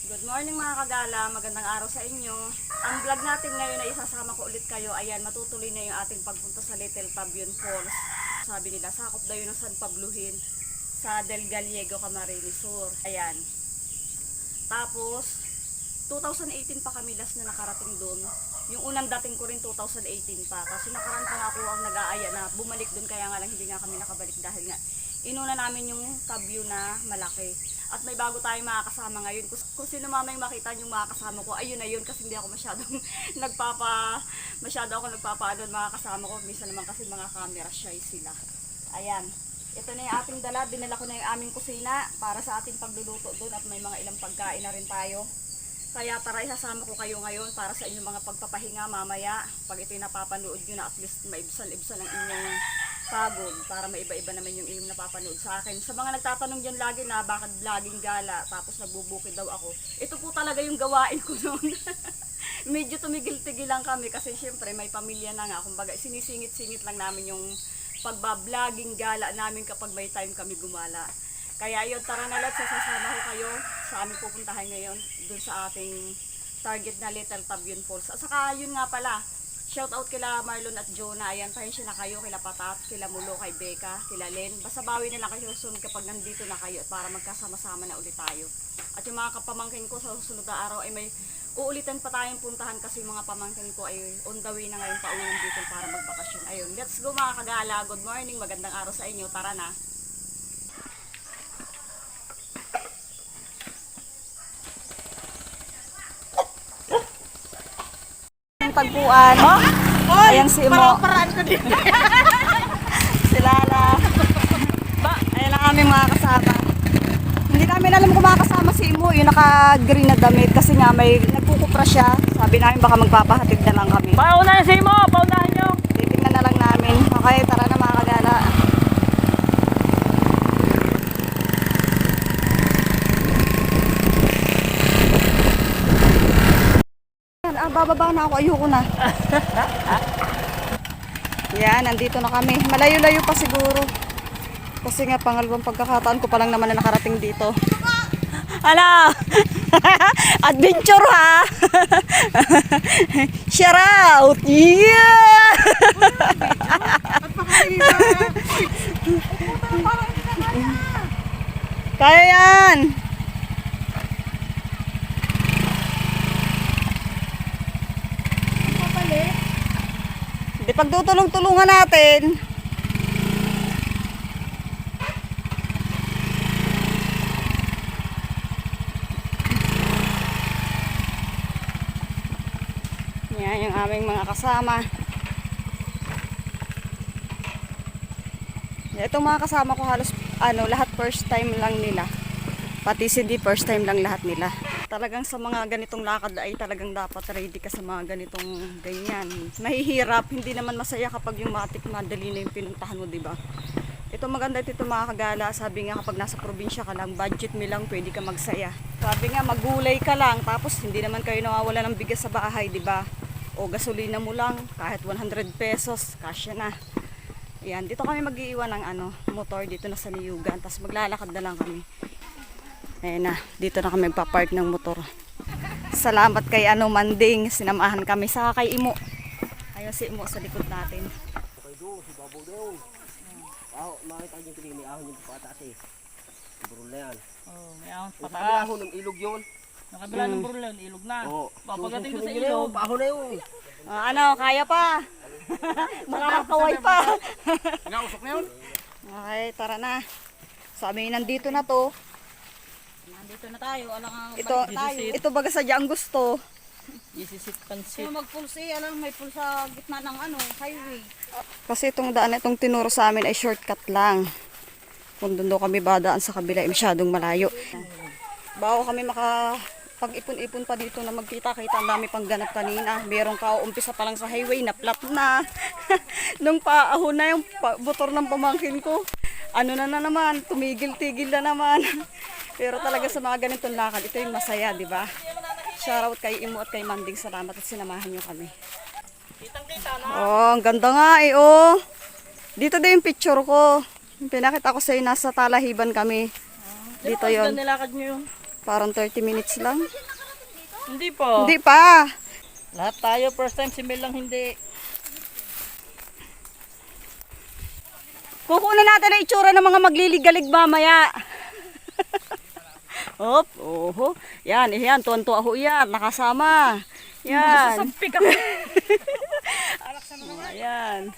Good morning mga kagala, magandang araw sa inyo. Ang vlog natin ngayon ay isasama ko ulit kayo. Ayan, matutuloy na yung ating pagpunta sa Little Tabion Falls. Sabi nila, sakop daw yun ng San Pablohin sa Del Gallego, Camarines Sur. Ayan. Tapos, 2018 pa kami last na nakarating doon. Yung unang dating ko rin 2018 pa. Kasi nakaraan pa nga ako ang nag-aaya na bumalik doon, kaya nga lang hindi nga kami nakabalik dahil nga inuna namin yung tabyo na malaki. At may bago tayong makakasama ngayon. Kung sino mamay makita yung makakasama ko, ayun na yun, kasi hindi ako masyado nagpapaano mga kasama ko. Minsan naman kasi mga camera shy sila. Ayan. Ito na yung ating dala. Dinala ko na yung aming kusina para sa ating pagluluto doon at may mga ilang pagkain na rin tayo. Kaya tara, isasama ko kayo ngayon para sa inyong mga pagpapahinga mamaya. Pag ito'y napapanood nyo na, at least maibsan-ibsan ang inyong pagod para maiba-iba naman yung inyong napapanood sa akin. Sa mga nagtatanong dyan lagi na bakit vlogging gala tapos nagbubukid daw ako, ito po talaga yung gawain ko noon. Medyo tumigil-tigil lang kami kasi syempre may pamilya na nga. Kumbaga sinisingit-singit lang namin yung pagba-vlogging gala namin kapag may time kami gumala. Kaya yun, tara na lahat, sasama ko kayo sa aming pupuntahan ngayon dun sa ating target na Little Tabion Falls. At saka yun nga pala, shout out kila Marlon at Jonah. Ayan, pasensya na kayo, kila Patat, kila Mulo, kay Becca, kila Len. Basta bawi na lang kayo susunod kapag nandito na kayo at para magkasama-sama na ulit tayo. At yung mga kapamangkin ko sa susunod na araw ay may uulitan pa tayong puntahan kasi yung mga pamangkin ko ay on the way na ngayon pa uwi dito para magbakasyon. Ayun, let's go mga kagala. Good morning, magandang araw sa inyo. Tara na. Tagpuan. Oh? Ayan si Imo. Paraan ko din. Si Lala. Ayan ang aming mga kasama. Hindi namin alam kung makakasama si Imo. Yung naka-green na damit kasi nga may nagkukupra siya. Sabi namin baka magpapahatid na lang kami. Paunahan si Imo! Paunahan nyo! Titignan na lang namin. Okay, tara na mga kagala. Bababa na ako, ayoko na. Yan, nandito na kami. Malayo-layo pa siguro. Kasi nga pangalawang pagkakataan ko pa lang naman na nakarating dito. Ala! Adventure ha! Shout out! Yeah! Kaya yan! Di pagtutulong-tulungan natin. Yan yung aming mga kasama. Itong mga kasama ko halos lahat first time lang nila. Pati si Di first time lang lahat nila. Talagang sa mga ganitong lakad ay talagang dapat ready ka sa mga ganitong ganyan. Mahihirap, hindi naman masaya kapag yung matik madali na yung pinuntahan mo, diba? Ito maganda dito mga kagala, sabi nga kapag nasa probinsya ka lang, budget mo lang, pwede ka magsaya. Sabi nga magulay ka lang, tapos hindi naman kayo nawawala ng bigas sa bahay, diba? O gasolina mo lang, kahit 100 pesos, kasya na. Yan, dito kami mag-iiwan ng motor dito na sa Niyugan, tapos maglalakad na lang kami. Ayan na, dito na kami magpa-park ng motor. Salamat kay Manding, sinamahan kami sa kay Imo. Ayun si Imo sa likod natin. Okay do, si Babaw daw. Makita nyo yung may ahon yung pataas eh. Burol na yan. Oh, may ahon Yung pataas. ahon ng ilog yun. Nakabila ng burol yun, ilog na. Oo. Pagdating ko sa Susunod yun, ilog, paahon na yun. Kaya pa. Nakakaway pa. nausok na yun. Okay, tara na. Sabi nandito na to. Nandito na tayo, alang ang Ito baga sadya ang gusto. Isisit pansit. Yung mag-pulse, may pulse sa gitna ng highway. Kasi itong daan, itong tinuro sa amin ay shortcut lang. Kung doon daw kami badaan sa kabila ay masyadong malayo. Bago kami makapag-ipon-ipon pa dito na magkita-kita, ang dami pang ganap kanina. Merong umpisa pa lang sa highway, na flat na. Nung paahon na yung motor ng pamangkin ko. Na naman, tumigil-tigil na naman. Pero talaga sa mga ganitong lakad, ito yung masaya, di ba? Shoutout kay Imo at kay Manding, salamat at sinamahan nyo kami. Kitang-kita na. Oh, ang ganda nga eh, oh. Dito din yung picture ko. Pinakita ko sa'yo, nasa Talahiban kami. Dito yon. Nilakad nyo yun. Parang 30 minutes lang. Hindi po. Hindi pa. Lahat tayo first time, si Mel lang hindi. Kukunin natin ang itsura ng mga magliligalig mamaya. Hop, oho. Yan, yan, tuwan-tuwa ho yan, nakasama. Yan. Sasampik ako. Oh, ayan.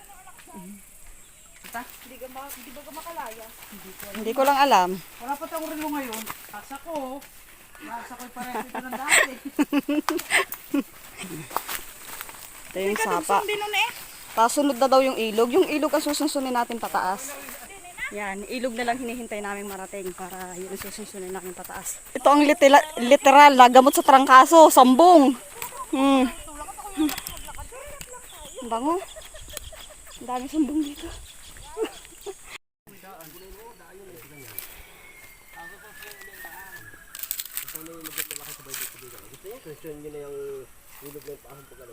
Hindi ko lang alam. Wala pa tayong relo ngayon. Asa ko. Nasa ko'y parehas ito ng dati. Ito yung sapa. Tapos sunod na daw yung ilog. Yung ilog ang susunsunin natin pataas. Yan, ilog na lang hinihintay namin marating para yun ang susunsunin namin pataas. Ito ang literal na gamot sa trangkaso, sambong. Ang bango. Ang daming sambong dito. Question nyo na yung ilog ng paahon pag ano.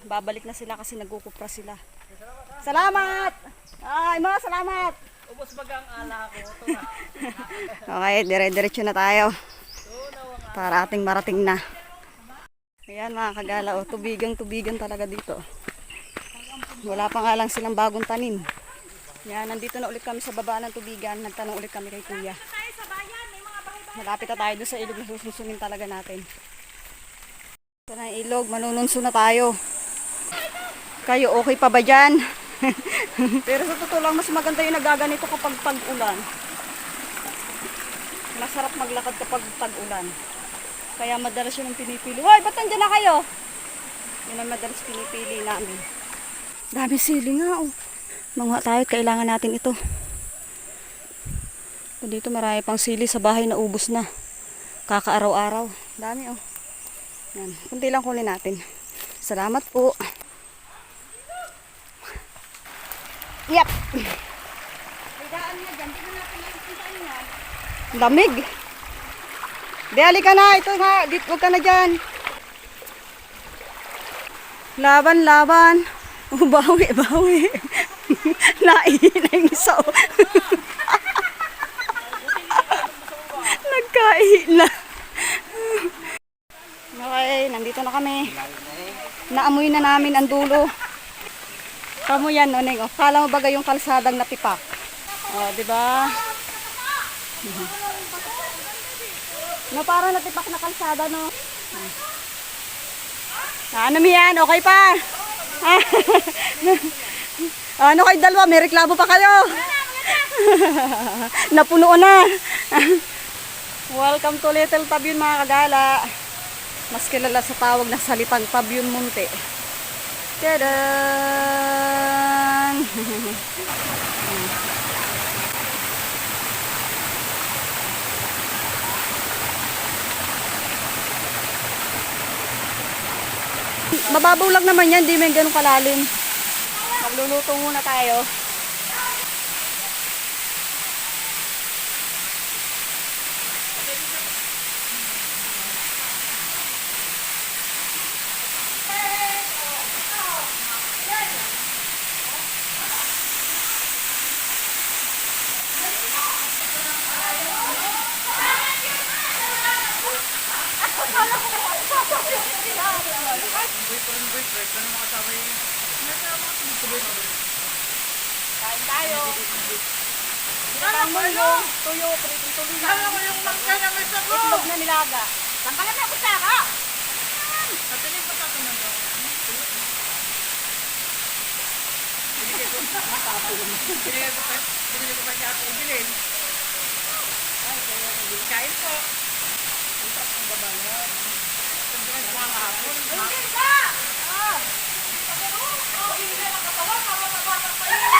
Babalik na sila kasi nagkukupra sila. Salamat! Ay, mga salamat! Ubos bagang ala ko. Ito na. Okay, dire-diretso na tayo. Para ating marating na. Ayan mga kagala, oh, tubigang-tubigan talaga dito. Wala pa nga lang silang bagong tanim. Yan, nandito na ulit kami sa baba ng tubigan. Nagtanong ulit kami kay Kuya. Malapit na tayo doon sa ilog na susunin talaga natin. Ito na yung ilog, manununso na tayo. Kayo, okay pa ba dyan? Pero sa totoo lang, mas maganda yung nagaganito kapag pag-ulan. Masarap maglakad kapag pag-ulan. Kaya madalas yun ang pinipili. Hoy, ba't nandiyan na kayo? Yun ang madalas pinipili namin. Dami sili nga, oh. Manguha tayo, kailangan natin ito. Dito marami pang sili sa bahay na ubos na. Kakaaraw-araw. Dami, oh. Yan. Kunti lang kunin natin. Salamat po. Yep. Lamig. Di, halika na. Ito nga. Dito, huwag ka na dyan. Laban, laban. Oh, bawi, bawi. Naihin ang isa. Nagkain na. Okay, nandito na kami. Naamoy na namin ang dulo. Kamu yan, Noneng. Oh, kala mo ba yung kalsadang natipak? Oh, di ba? No, parang natipak na kalsada, no? Ano mi yan? Okay pa? Ano kayo dalawa? May reklamo pa kayo? Napuno na. Welcome to Little Tabion mga kagala. Mas kilala sa tawag na salitang Tabion Munti. Tadaan! Mababaw lang naman yan, di may ganun kalalim. Magluluto muna tayo. Kain tayo. Ginatang mulo, tuyo, pritong tuloy na. Alam mo yung mangga ng isa ko. Itlog na nilaga. Tangkalan na ako sa ka. Patuloy pa tayo ng doon. Binigay ko pa siya ako ibilin. Kain po. Punta ang babalat. Tandaan ko ang hapon. Hindi ka! Hindi na nakatawa, mabababa pa yun.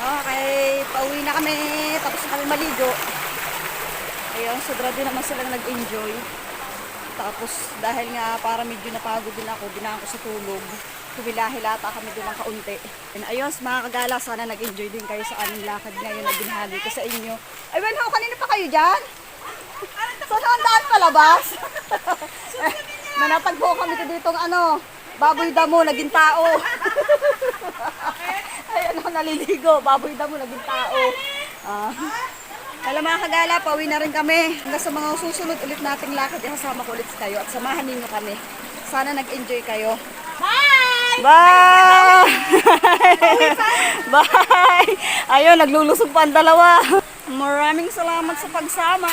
Okay, pauwi na kami. Tapos na kami maligo. Ayun, sobra din naman silang nag-enjoy. Tapos dahil nga para medyo napagod din ako, dinaan ko sa tulog. Humilahilata kami doon ng kaunti. And ayos mga kagala, sana nag-enjoy din kayo sa aming lakad ngayon na binahagi ko sa inyo. Ay, well, kanina pa kayo dyan? Saan ang daan palabas? Manatagpo kami dito ng baboy damo, naging tao. Ay, naliligo, baboy damo, naging tao. Alam mga kagala, pauwi na rin kami. Hanggang sa mga susunod ulit nating lakad, isasama ko ulit kayo at samahan ninyo kami. Sana nag-enjoy kayo. Bye! Bye! Bye! Ayun, naglulusog pa ang dalawa. Maraming salamat sa pagsama.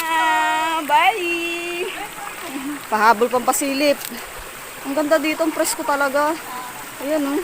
Bye! Pahabol pang pasilip. Ang ganda dito, ang presko talaga. Ayan, oh.